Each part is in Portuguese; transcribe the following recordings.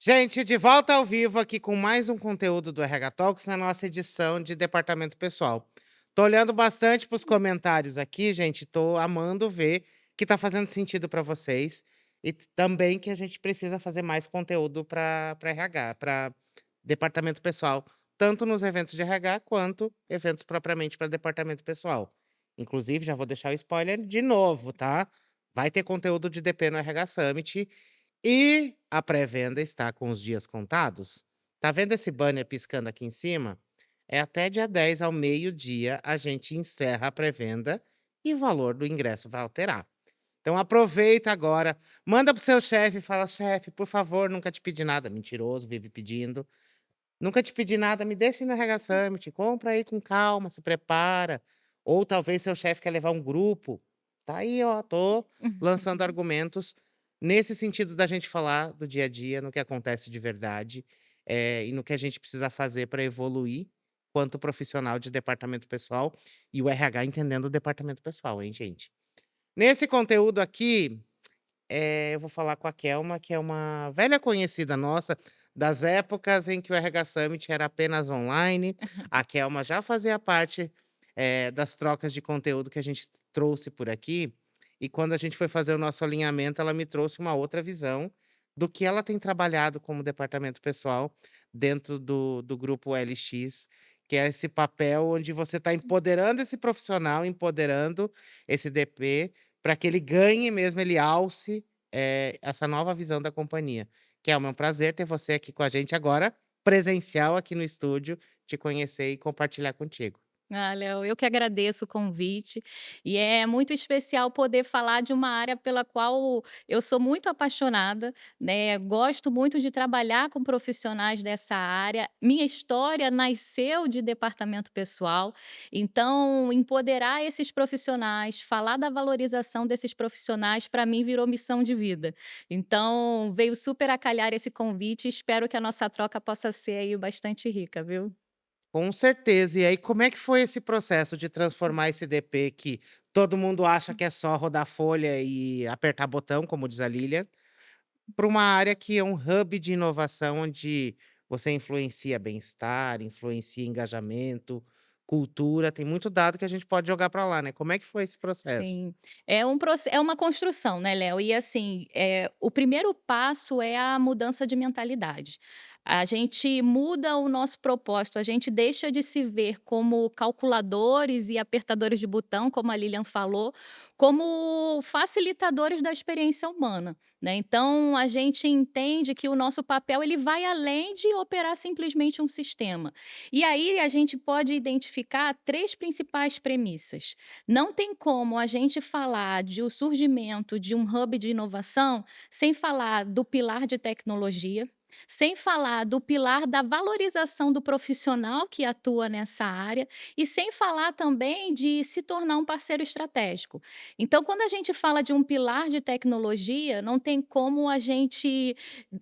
Gente, de volta ao vivo aqui com mais um conteúdo do RH Talks na nossa edição de departamento pessoal. Tô olhando bastante para os comentários aqui, gente, tô amando ver que tá fazendo sentido para vocês e também que a gente precisa fazer mais conteúdo para RH, para departamento pessoal, tanto nos eventos de RH quanto eventos propriamente para departamento pessoal. Inclusive, já vou deixar o spoiler de novo, tá? Vai ter conteúdo de DP no RH Summit e a pré-venda está com os dias contados. Tá vendo esse banner piscando aqui em cima? É até dia 10 ao meio-dia a gente encerra a pré-venda e o valor do ingresso vai alterar. Então aproveita agora, manda pro seu chefe e fala: "Chefe, por favor, nunca te pedi nada", mentiroso, vive pedindo. "Nunca te pedi nada, me deixa ir no RH Summit, compra aí com calma, se prepara". Ou talvez seu chefe quer levar um grupo. Tá aí, ó, tô lançando argumentos nesse sentido da gente falar do dia a dia, no que acontece de verdade, e no que a gente precisa fazer para evoluir quanto profissional de departamento pessoal e o RH entendendo o departamento pessoal, hein, gente. Nesse conteúdo aqui, eu vou falar com a Kelma, que é uma velha conhecida nossa, das épocas em que o RH Summit era apenas online. A Kelma já fazia parte, das trocas de conteúdo que a gente trouxe por aqui, e quando a gente foi fazer o nosso alinhamento, ela me trouxe uma outra visão do que ela tem trabalhado como departamento pessoal dentro do grupo LX, que é esse papel onde você está empoderando esse profissional, empoderando esse DP para que ele ganhe mesmo, ele alce, essa nova visão da companhia. Kelma, é um prazer ter você aqui com a gente agora, presencial aqui no estúdio, te conhecer e compartilhar contigo. Ah, Léo, eu que agradeço o convite e é muito especial poder falar de uma área pela qual eu sou muito apaixonada, né? Gosto muito de trabalhar com profissionais dessa área. Minha história nasceu de departamento pessoal, então empoderar esses profissionais, falar da valorização desses profissionais, para mim virou missão de vida. Então veio super a calhar esse convite e espero que a nossa troca possa ser aí bastante rica, viu? Com certeza. E aí, como é que foi esse processo de transformar esse DP que todo mundo acha que é só rodar folha e apertar botão, como diz a Lilian, para uma área que é um hub de inovação onde você influencia bem-estar, influencia engajamento, cultura, tem muito dado que a gente pode jogar para lá, né. Como é que foi esse processo? Sim, é uma construção, né, Léo, e assim, o primeiro passo é a mudança de mentalidade. A gente muda o nosso propósito, a gente deixa de se ver como calculadores e apertadores de botão, como a Lilian falou, como facilitadores da experiência humana, né. Então a gente entende que o nosso papel ele vai além de operar simplesmente um sistema. E aí a gente pode identificar 3 principais premissas. Não tem como a gente falar de o surgimento de um hub de inovação sem falar do pilar de tecnologia, sem falar do pilar da valorização do profissional que atua nessa área e sem falar também de se tornar um parceiro estratégico. Então, quando a gente fala de um pilar de tecnologia, não tem como a gente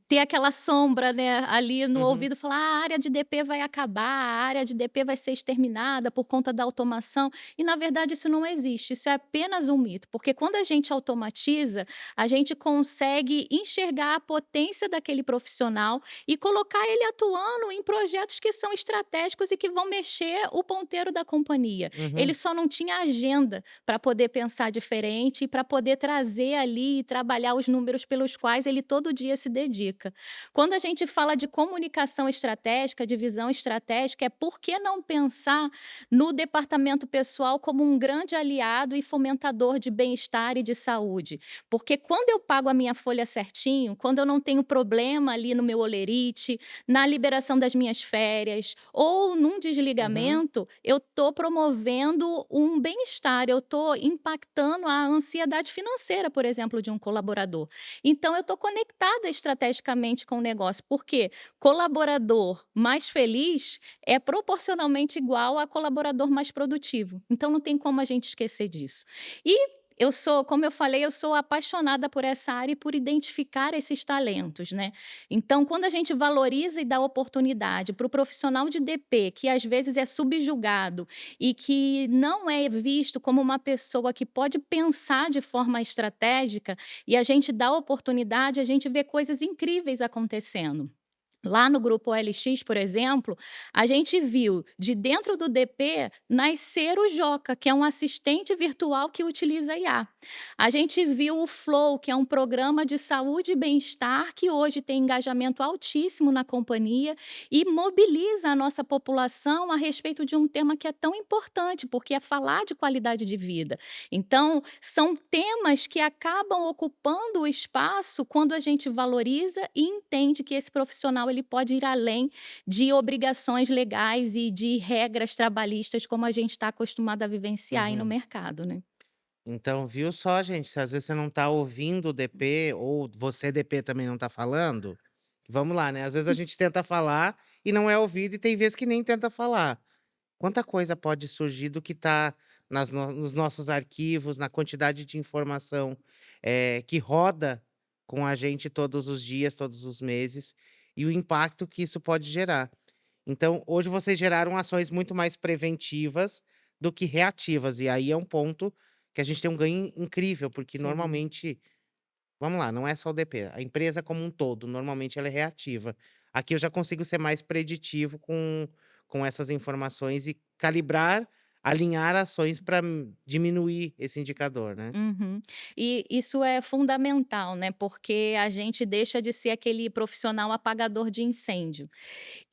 ter aquela sombra, né, ali no Uhum, ouvido, falar: "Ah, a área de DP vai acabar, a área de DP vai ser exterminada por conta da automação", e na verdade isso não existe, isso é apenas um mito, porque quando a gente automatiza, a gente consegue enxergar a potência daquele profissional e colocar ele atuando em projetos que são estratégicos e que vão mexer o ponteiro da companhia. Ele uhum. só não tinha agenda para poder pensar diferente e para poder trazer ali e trabalhar os números pelos quais ele todo dia se dedica. Quando a gente fala de comunicação estratégica, de visão estratégica, é por que não pensar no departamento pessoal como um grande aliado e fomentador de bem-estar e de saúde? Porque quando eu pago a minha folha certinho, quando eu não tenho problema ali no meu holerite, na liberação das minhas férias ou num Uhum. desligamento, eu estou promovendo um bem-estar, eu estou impactando a ansiedade financeira, por exemplo, de um colaborador. Então eu estou conectada estrategicamente com o negócio, porque colaborador mais feliz é proporcionalmente igual a colaborador mais produtivo. Então não tem como a gente esquecer disso. E Eu sou, como eu falei, eu sou apaixonada por essa área e por identificar esses talentos, né. Então, quando a gente valoriza e dá oportunidade para o profissional de DP, que às vezes é subjugado e que não é visto como uma pessoa que pode pensar de forma estratégica, e a gente dá oportunidade, a gente vê coisas incríveis acontecendo. Lá no grupo OLX, por exemplo, a gente viu de dentro do DP nascer o Joca, que é um assistente virtual que utiliza IA. A gente viu o Flow, que é um programa de saúde e bem-estar que hoje tem engajamento altíssimo na companhia e mobiliza a nossa população a respeito de um tema que é tão importante, porque é falar de qualidade de vida. Então, são temas que acabam ocupando o espaço quando a gente valoriza e entende que esse profissional ele pode ir além de obrigações legais e de regras trabalhistas como a gente está acostumado a vivenciar aí no Uhum. mercado, né. Então, viu só, gente, se às vezes você não tá ouvindo o DP ou você DP também não tá falando, vamos lá, né, às vezes a gente tenta falar e não é ouvido e tem vezes que nem tenta falar. Quanta coisa pode surgir do que tá nos nossos arquivos, na quantidade de informação, que roda com a gente todos os dias, todos os meses, e o impacto que isso pode gerar. Então, hoje vocês geraram ações muito mais preventivas do que reativas, e aí é um ponto que a gente tem um ganho incrível, porque Sim. normalmente, vamos lá, não é só o DP, a empresa como um todo, normalmente ela é reativa. Aqui eu já consigo ser mais preditivo com essas informações e calibrar, alinhar ações para diminuir esse indicador, né. Uhum. E isso é fundamental, né, porque a gente deixa de ser aquele profissional apagador de incêndio.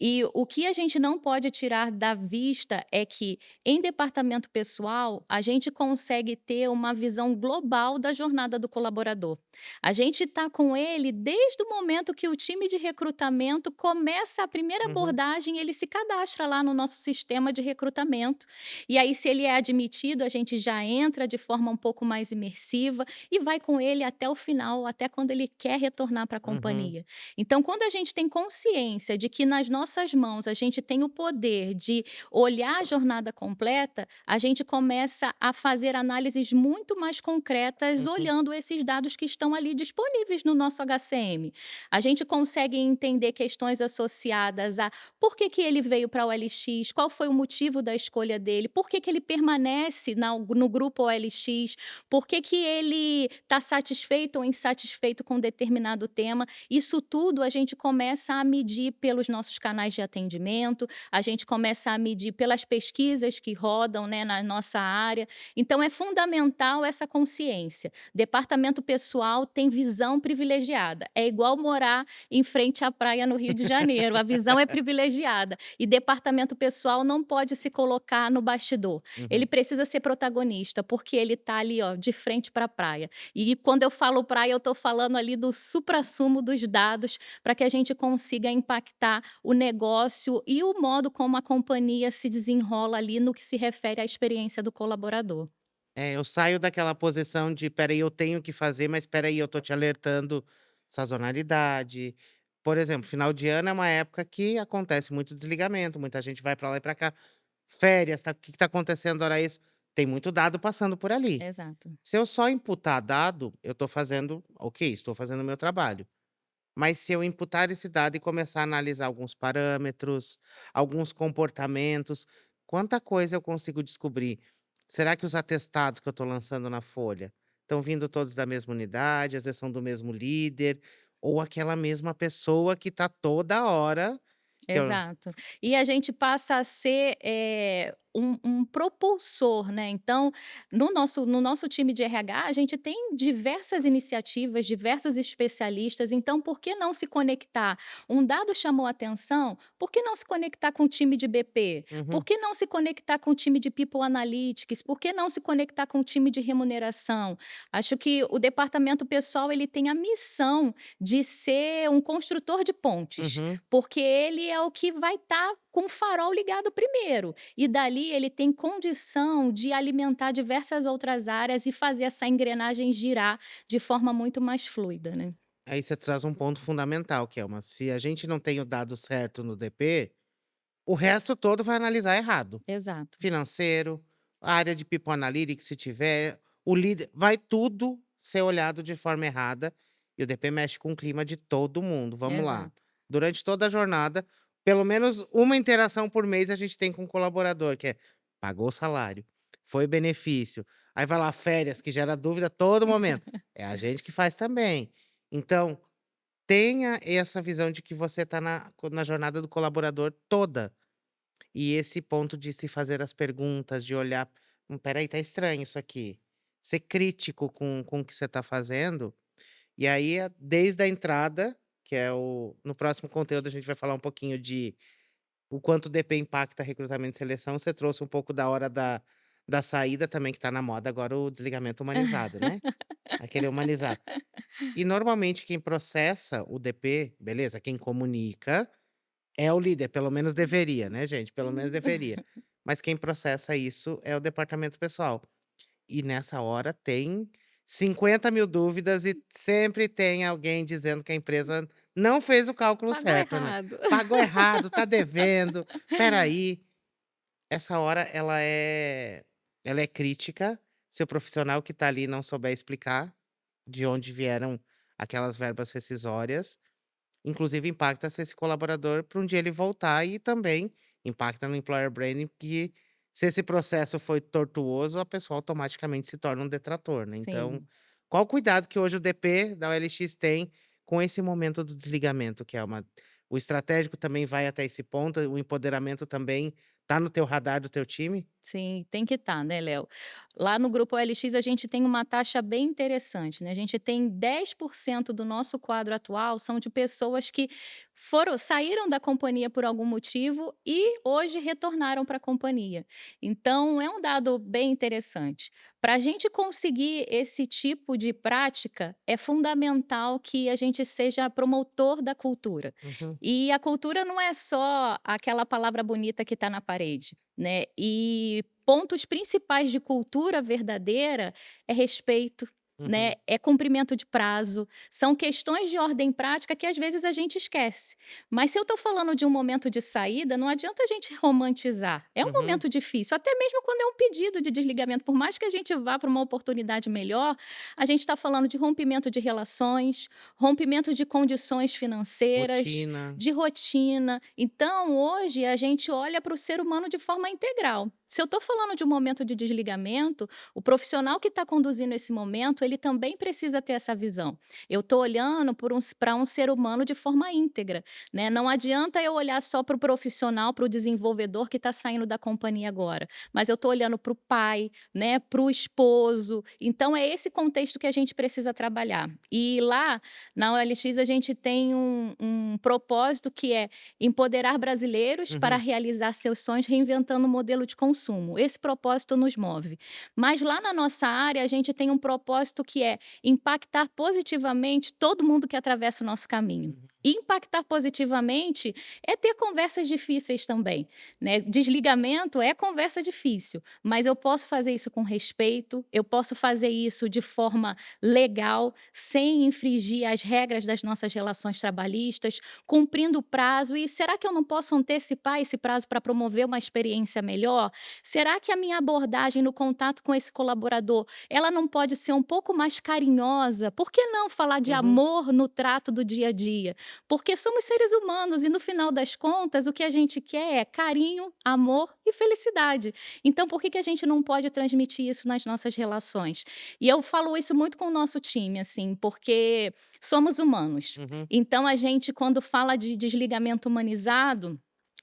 E o que a gente não pode tirar da vista é que, em departamento pessoal, a gente consegue ter uma visão global da jornada do colaborador. A gente está com ele desde o momento que o time de recrutamento começa a primeira Uhum, abordagem, ele se cadastra lá no nosso sistema de recrutamento. E aí, se ele é admitido, a gente já entra de forma um pouco mais imersiva e vai com ele até o final, até quando ele quer retornar para a uhum, companhia. Então, quando a gente tem consciência de que nas nossas mãos a gente tem o poder de olhar a jornada completa, a gente começa a fazer análises muito mais concretas uhum, olhando esses dados que estão ali disponíveis no nosso HCM. A gente consegue entender questões associadas a por que, que ele veio para o OLX, qual foi o motivo da escolha dele, por que, que ele permanece no grupo OLX, por que, que ele está satisfeito ou insatisfeito com determinado tema. Isso tudo a gente começa a medir pelos nossos canais de atendimento, a gente começa a medir pelas pesquisas que rodam, né, na nossa área. Então, é fundamental essa consciência. Departamento pessoal tem visão privilegiada. É igual morar em frente à praia no Rio de Janeiro. A visão é privilegiada. E departamento pessoal não pode se colocar no bastidor. Ele uhum. precisa ser protagonista, porque ele está ali, ó, de frente para a praia. E quando eu falo praia, eu estou falando ali do suprassumo dos dados, para que a gente consiga impactar o negócio e o modo como a companhia se desenrola ali no que se refere à experiência do colaborador. É, eu saio daquela posição de: "Espera aí, eu tenho que fazer, mas espera aí, eu tô te alertando", sazonalidade. Por exemplo, final de ano é uma época que acontece muito desligamento, muita gente vai pra lá e pra cá. Férias, tá, o que que tá acontecendo hora extra? Tem muito dado passando por ali. Exato. Se eu só imputar dado, eu tô fazendo ok, estou fazendo o meu trabalho. Mas se eu imputar esse dado e começar a analisar alguns parâmetros, alguns comportamentos, quanta coisa eu consigo descobrir? Será que os atestados que eu estou lançando na folha estão vindo todos da mesma unidade, às vezes são do mesmo líder, ou aquela mesma pessoa que está toda hora que eu Exato. E a gente passa a ser, um propulsor, né, então, no nosso time de RH, a gente tem diversas iniciativas, diversos especialistas, então por que não se conectar? Um dado chamou atenção, por que não se conectar com o time de BP? Por Uhum, que não se conectar com o time de People Analytics? Por que não se conectar com o time de remuneração? Acho que o departamento pessoal, ele tem a missão de ser um construtor de pontes, uhum. porque ele é o que vai estar com o farol ligado primeiro, e dali ele tem condição de alimentar diversas outras áreas e fazer essa engrenagem girar de forma muito mais fluida, né. Aí você traz um ponto fundamental, que é uma se a gente não tem o dado certo no DP, o resto todo vai analisar errado. Exato. Financeiro, a área de People Analytics, se tiver, o líder vai tudo ser olhado de forma errada, e o DP mexe com o clima de todo mundo. Vamos lá. Exato. Durante toda a jornada, pelo menos uma interação por mês a gente tem com o colaborador, que é: pagou o salário, foi benefício, aí vai lá férias, que gera dúvida a todo momento, é a gente que faz também. Então, tenha essa visão de que você está na jornada do colaborador toda. E esse ponto de se fazer as perguntas, de olhar: espera aí, tá estranho isso aqui". Ser crítico com o que você está fazendo, e aí desde a entrada, que é o no próximo conteúdo a gente vai falar um pouquinho de o quanto o DP impacta recrutamento e seleção, você trouxe um pouco da hora da saída também, que tá na moda agora o desligamento humanizado, né, aquele humanizado. E normalmente quem processa o DP, beleza, quem comunica é o líder, pelo menos deveria, né, gente, pelo menos deveria. Mas quem processa isso é o departamento pessoal. E nessa hora tem 50.000 dúvidas e sempre tem alguém dizendo que a empresa não fez o cálculo Pagou certo, né. errado. Pagou errado, tá devendo, espera aí. Essa hora ela é crítica, se o profissional que tá ali não souber explicar de onde vieram aquelas verbas rescisórias. Inclusive impacta se esse colaborador para um dia ele voltar e também impacta no employer branding, que se esse processo foi tortuoso, a pessoa automaticamente se torna um detrator, né. Então, Sim. qual o cuidado que hoje o DP da OLX tem com esse momento do desligamento, que é uma o estratégico também vai até esse ponto, o empoderamento também tá no teu radar do teu time? Sim, tem que estar, né, Léo. Lá no grupo OLX a gente tem uma taxa bem interessante, né, a gente tem 10% do nosso quadro atual são de pessoas que saíram da companhia por algum motivo e hoje retornaram para a companhia. Então é um dado bem interessante. Para a gente conseguir esse tipo de prática, é fundamental que a gente seja promotor da cultura. Uhum, E a cultura não é só aquela palavra bonita que está na parede, né, e pontos principais de cultura verdadeira é respeito, né, uhum. é cumprimento de prazo, são questões de ordem prática que às vezes a gente esquece. Mas se eu estou falando de um momento de saída, não adianta a gente romantizar. É um Uhum. momento difícil, até mesmo quando é um pedido de desligamento, por mais que a gente vá para uma oportunidade melhor, a gente está falando de rompimento de relações, rompimento de condições financeiras, Rotina. de rotina. Então, hoje, a gente olha para o ser humano de forma integral. Se eu estou falando de um momento de desligamento, o profissional que está conduzindo esse momento, ele também precisa ter essa visão. Eu estou olhando para um ser humano de forma íntegra, né? Não adianta eu olhar só para o profissional, para o desenvolvedor que está saindo da companhia agora, mas eu estou olhando para o pai, né? Para o esposo. Então, é esse contexto que a gente precisa trabalhar. E lá na OLX a gente tem um propósito que é empoderar brasileiros para Uhum, realizar seus sonhos reinventando o modelo de consumo. Esse propósito nos move. Mas lá na nossa área a gente tem um propósito que é impactar positivamente todo mundo que atravessa o nosso caminho. uhum, E impactar positivamente é ter conversas difíceis também, né? Desligamento é conversa difícil, mas eu posso fazer isso com respeito, eu posso fazer isso de forma legal, sem infringir as regras das nossas relações trabalhistas, cumprindo o prazo. E será que eu não posso antecipar esse prazo para promover uma experiência melhor? Será que a minha abordagem no contato com esse colaborador, ela não pode ser um pouco mais carinhosa? Por que não falar de uhum, amor no trato do dia a dia? Porque somos seres humanos e no final das contas o que a gente quer é carinho, amor e felicidade. Então por que a gente não pode transmitir isso nas nossas relações? E eu falo isso muito com o nosso time, assim, porque somos humanos. uhum. Então a gente, quando fala de desligamento humanizado,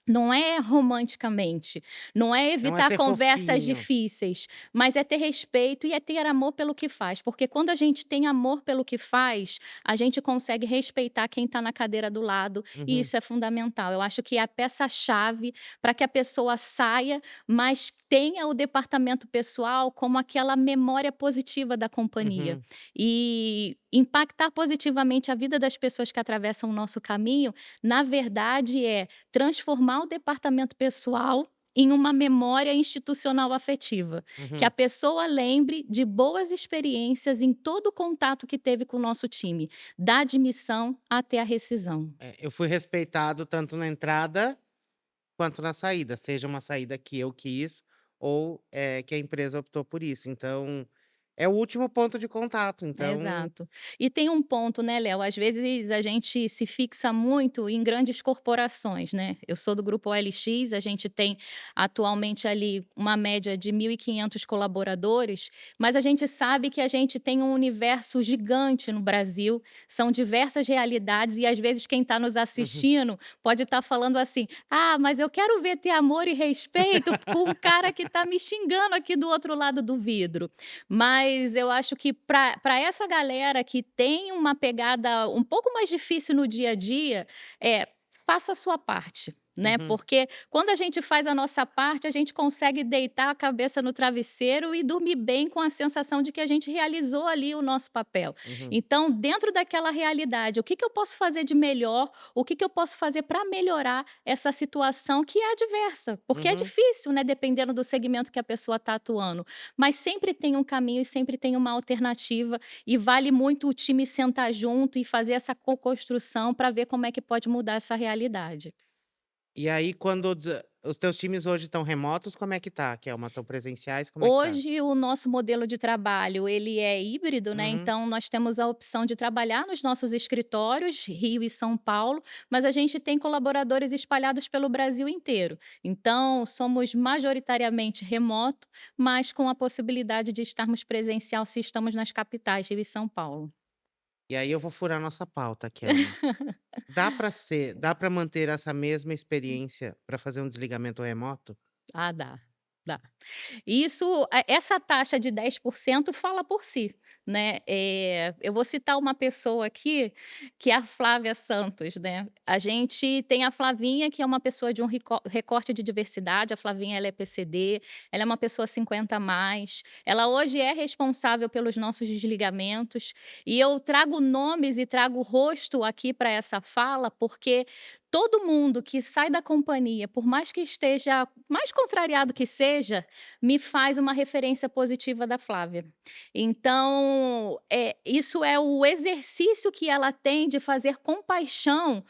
não é romanticamente, não é Não é evitar ser conversas fofinho. difíceis, mas é ter respeito e é ter amor pelo que faz, porque quando a gente tem amor pelo que faz, a gente consegue respeitar quem está na cadeira do lado, e Uhum, isso é fundamental. Eu acho que é a peça-chave para que a pessoa saia, mas tenha o departamento pessoal como aquela memória positiva da companhia. uhum, E impactar positivamente a vida das pessoas que atravessam o nosso caminho, na verdade, é transformar o departamento pessoal em uma memória institucional afetiva, que a uhum. pessoa lembre de boas experiências em todo o contato que teve com o nosso time, da admissão até a rescisão. Eu fui respeitado tanto na entrada quanto na saída, seja uma saída que eu quis ou, que a empresa optou por isso. Então, é o último ponto de contato, então Exato. E tem um ponto, né, Léo, às vezes a gente se fixa muito em grandes corporações, né. Eu sou do grupo OLX, a gente tem atualmente ali uma média de 1.500 colaboradores, mas a gente sabe que a gente tem um universo gigante no Brasil, são diversas realidades e às vezes quem está nos uhum. assistindo pode estar falando assim: "Ah, mas eu quero ver ter amor e respeito com o cara que está me xingando aqui do outro lado do vidro". Mas eu acho que para essa galera que tem uma pegada um pouco mais difícil no dia a dia, faça a sua parte, né, Uhum, porque quando a gente faz a nossa parte, a gente consegue deitar a cabeça no travesseiro e dormir bem com a sensação de que a gente realizou ali o nosso papel. uhum, Então, dentro daquela realidade, o que que eu posso fazer de melhor? O que que eu posso fazer para melhorar essa situação que é adversa? Porque é uhum. difícil, né, dependendo do segmento que a pessoa está atuando. Mas sempre tem um caminho e sempre tem uma alternativa, e vale muito o time sentar junto e fazer essa co-construção para ver como é que pode mudar essa realidade. E aí quando os teus times hoje estão remotos, como é que tá, Kelma? Estão presenciais, como é que tá? Hoje o nosso modelo de trabalho, ele é híbrido, né, Uhum. então nós temos a opção de trabalhar nos nossos escritórios, Rio e São Paulo, mas a gente tem colaboradores espalhados pelo Brasil inteiro. Então somos majoritariamente remoto, mas com a possibilidade de estarmos presencial se estamos nas capitais, Rio e São Paulo. E aí eu vou furar nossa pauta, Kelma. Dá para manter essa mesma experiência para fazer um desligamento remoto? Ah, dá, dá. Isso essa taxa de 10% fala por si, né. Eu vou citar uma pessoa aqui, que é a Flávia Santos, né. A gente tem a Flavinha, que é uma pessoa de um recorte de diversidade, a Flavinha ela é PCD, ela é uma pessoa 50 a mais, ela hoje é responsável pelos nossos desligamentos, e eu trago nomes e trago rosto aqui para essa fala, porque todo mundo que sai da companhia, por mais que esteja mais contrariado que seja, me faz uma referência positiva da Flávia. Então, isso é o exercício que ela tem de fazer com paixão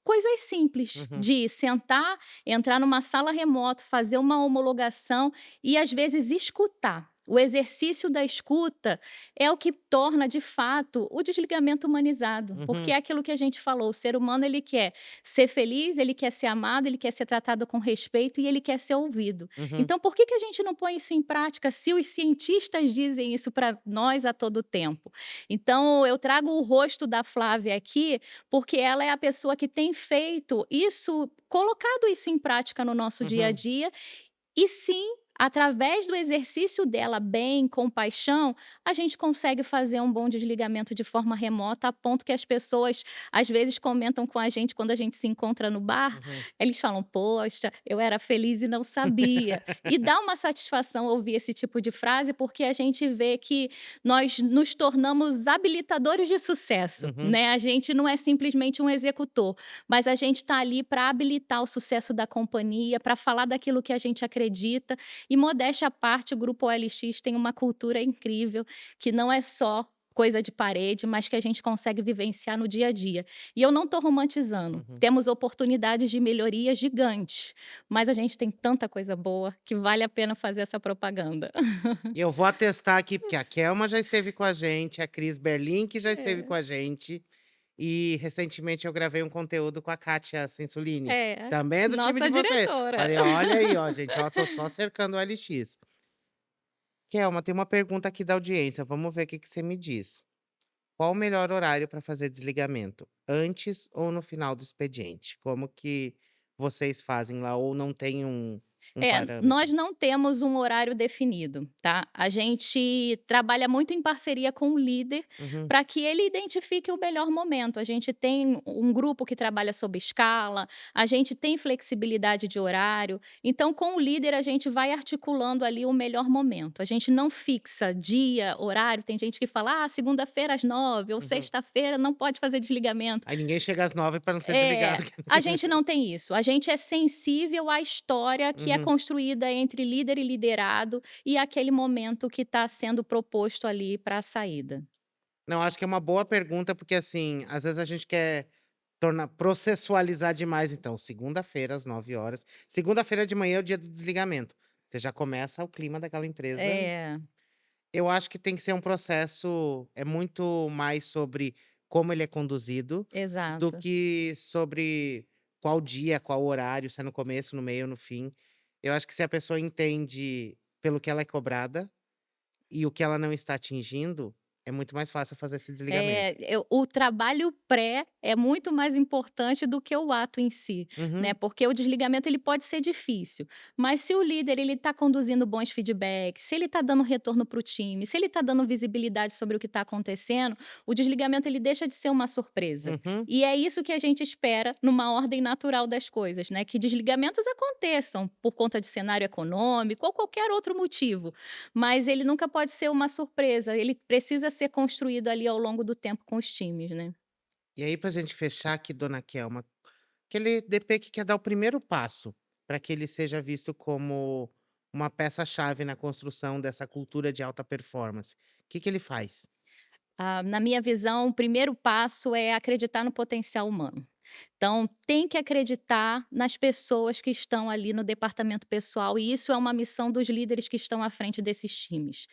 coisas simples, Uhum. de sentar, entrar numa sala remoto, fazer uma homologação e, às vezes, escutar. O exercício da escuta é o que torna, de fato, o desligamento humanizado, porque Uhum, é aquilo que a gente falou, o ser humano ele quer ser feliz, ele quer ser amado, ele quer ser tratado com respeito e ele quer ser ouvido. uhum. Então, por que que a gente não põe isso em prática se os cientistas dizem isso para nós a todo tempo? Então, eu trago o rosto da Flávia aqui, porque ela é a pessoa que tem feito isso, colocado isso em prática no nosso dia a Uhum. dia e sim, através do exercício dela bem, com paixão, a gente consegue fazer um bom desligamento de forma remota, a ponto que as pessoas, às vezes, comentam com a gente quando a gente se encontra no bar, Uhum. eles falam: "Poxa, eu era feliz e não sabia". E dá uma satisfação ouvir esse tipo de frase, porque a gente vê que nós nos tornamos habilitadores de sucesso, Uhum. né, a gente não é simplesmente um executor, mas a gente está ali para habilitar o sucesso da companhia, para falar daquilo que a gente acredita. E modéstia à parte, o grupo OLX tem uma cultura incrível, que não é só coisa de parede, mas que a gente consegue vivenciar no dia a dia. E eu não estou romantizando, Uhum. temos oportunidades de melhoria gigantes, mas a gente tem tanta coisa boa que vale a pena fazer essa propaganda. E eu vou atestar aqui, porque a Kelma já esteve com a gente, a Cris Berlin, que já esteve É. com a gente, e recentemente eu gravei um conteúdo com a Kátia Sensolini, É, também é do time nossa de você. diretora. Falei: "Olha aí, ó, gente, ó, tô só cercando o LX". Kelma, tem uma pergunta aqui da audiência, vamos ver o que que você me diz. Qual o melhor horário para fazer desligamento? Antes ou no final do expediente? Como que vocês fazem lá ou não tem um Nós parâmetro? não temos um horário definido, tá? A gente trabalha muito em parceria com o líder Uhum, para que ele identifique o melhor momento. A gente tem um grupo que trabalha sob escala, a gente tem flexibilidade de horário. Então, com o líder, a gente vai articulando ali o melhor momento. A gente não fixa dia, horário. Tem gente que fala, segunda-feira às 9 ou uhum. sexta-feira não pode fazer desligamento. Aí ninguém chega às 9 para não ser É, desligado. a gente não tem isso. A gente é sensível à história que é Uhum. construída entre líder e liderado e aquele momento que está sendo proposto ali para a saída. Não, acho que é uma boa pergunta, porque, assim, às vezes a gente quer processualizar demais. Então, segunda-feira às 9 horas, segunda-feira de manhã é o dia do desligamento. Você já começa o clima daquela empresa. É. Eu acho que tem que ser um processo é muito mais sobre como ele é conduzido, do Exato. que sobre qual dia, qual horário, se é no começo, no meio ou no fim. Eu acho que se a pessoa entende pelo que ela é cobrada e o que ela não está atingindo, é muito mais fácil fazer esse desligamento. O trabalho pré é muito mais importante do que o ato em si, né, Uhum, porque o desligamento ele pode ser difícil, mas se o líder ele está conduzindo bons feedbacks, se ele está dando retorno para o time, se ele está dando visibilidade sobre o que está acontecendo, o desligamento ele deixa de ser uma surpresa. uhum. E é isso que a gente espera numa ordem natural das coisas, né, que desligamentos aconteçam por conta de cenário econômico ou qualquer outro motivo, mas ele nunca pode ser uma surpresa, ele precisa ser construído ali ao longo do tempo com os times, né. E aí, pra gente fechar aqui, dona Kelma, aquele DP que quer dar o primeiro passo para que ele seja visto como uma peça-chave na construção dessa cultura de alta performance, o que que ele faz? Na minha visão, o primeiro passo é acreditar no potencial humano. Então, tem que acreditar nas pessoas que estão ali no departamento pessoal, e isso é uma missão dos líderes que estão à frente desses times.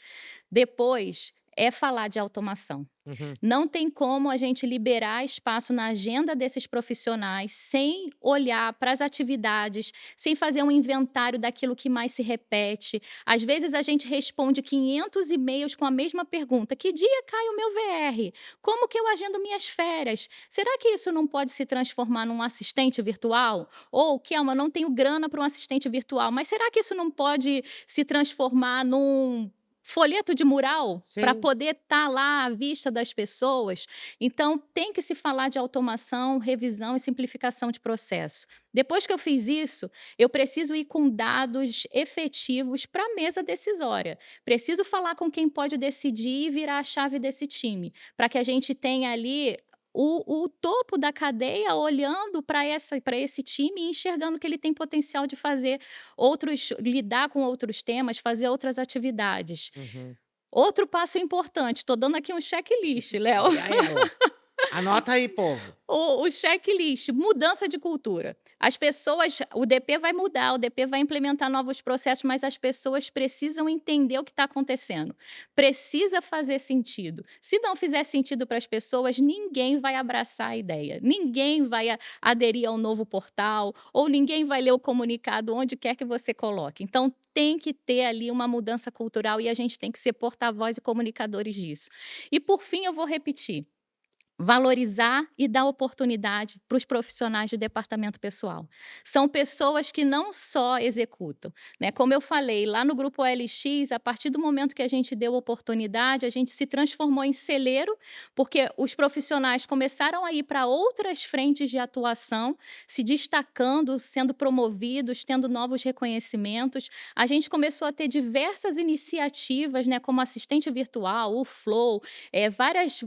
Depois, é falar de automação. Uhum. Não tem como a gente liberar espaço na agenda desses profissionais sem olhar para as atividades, sem fazer um inventário daquilo que mais se repete. Às vezes a gente responde 500 e-mails com a mesma pergunta: que dia cai o meu VR? Como que eu agendo minhas férias? Será que isso não pode se transformar num assistente virtual? Ou, Kelma, não tenho grana para um assistente virtual, mas será que isso não pode se transformar num folheto de mural para Sim. poder estar lá à vista das pessoas. Então, tem que se falar de automação, revisão e simplificação de processo. Depois que eu fiz isso, eu preciso ir com dados efetivos para a mesa decisória. Preciso falar com quem pode decidir e virar a chave desse time, para que a gente tenha ali o topo da cadeia olhando para esse time e enxergando que ele tem potencial de fazer lidar com outros temas, fazer outras atividades. Uhum. Outro passo importante, estou dando aqui um checklist, Léo. Olha ela. Anota aí, povo. O checklist, mudança de cultura. As pessoas o DP vai mudar, o DP vai implementar novos processos, mas as pessoas precisam entender o que está acontecendo. Precisa fazer sentido. Se não fizer sentido para as pessoas, ninguém vai abraçar a ideia. Ninguém vai aderir ao novo portal, ou ninguém vai ler o comunicado onde quer que você coloque. Então, tem que ter ali uma mudança cultural e a gente tem que ser porta-voz e comunicadores disso. E por fim, eu vou repetir. Valorizar e dar oportunidade para os profissionais de departamento pessoal. São pessoas que não só executam, né, como eu falei, lá no grupo OLX, a partir do momento que a gente deu oportunidade, a gente se transformou em celeiro, porque os profissionais começaram a ir para outras frentes de atuação, se destacando, sendo promovidos, tendo novos reconhecimentos. A gente começou a ter diversas iniciativas, né, como assistente virtual, o Flow, várias,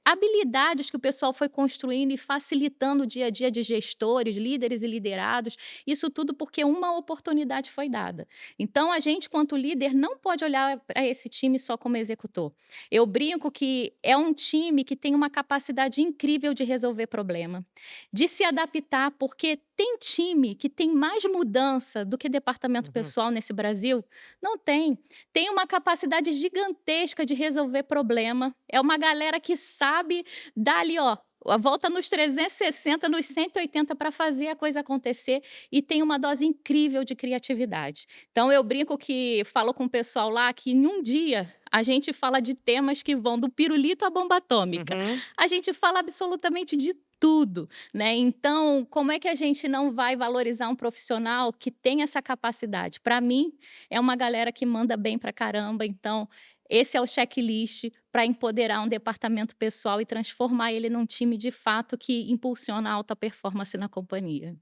habilidades que o pessoal foi construindo e facilitando o dia a dia de gestores, líderes e liderados, isso tudo porque uma oportunidade foi dada. Então a gente, quanto líder, não pode olhar para esse time só como executor. Eu brinco que é um time que tem uma capacidade incrível de resolver problema, de se adaptar, porque tem time que tem mais mudança do que departamento Uhum. pessoal nesse Brasil? Não tem. Tem uma capacidade gigantesca de resolver problema. É uma galera que sabe dar ali, ó, a volta nos 360, nos 180 para fazer a coisa acontecer e tem uma dose incrível de criatividade. Então eu brinco que falo com o pessoal lá que em um dia a gente fala de temas que vão do pirulito à bomba atômica. Uhum. A gente fala absolutamente de tudo, né? Então, como é que a gente não vai valorizar um profissional que tem essa capacidade? Para mim, é uma galera que manda bem pra caramba, então esse é o checklist para empoderar um departamento pessoal e transformar ele num time de fato que impulsiona a alta performance na companhia.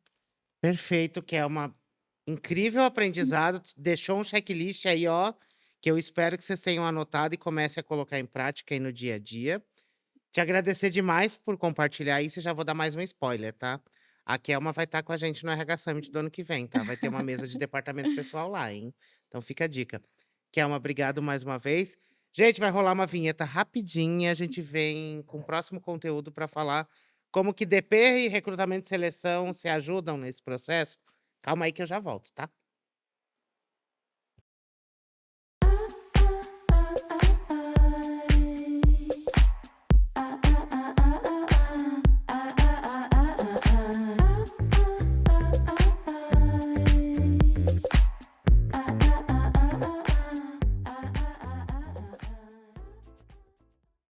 Perfeito, que é uma incrível aprendizado, deixou um checklist aí, ó, que eu espero que vocês tenham anotado e comecem a colocar em prática aí no dia a dia. Te agradecer demais por compartilhar isso e já vou dar mais um spoiler, tá? A Kelma vai estar com a gente no RH Summit do ano que vem, tá? Vai ter uma mesa de departamento pessoal lá, hein? Então fica a dica. Kelma, obrigado mais uma vez. Gente, vai rolar uma vinheta rapidinha, a gente vem com o próximo conteúdo para falar como que DP e recrutamento e seleção se ajudam nesse processo. Calma aí que eu já volto, tá?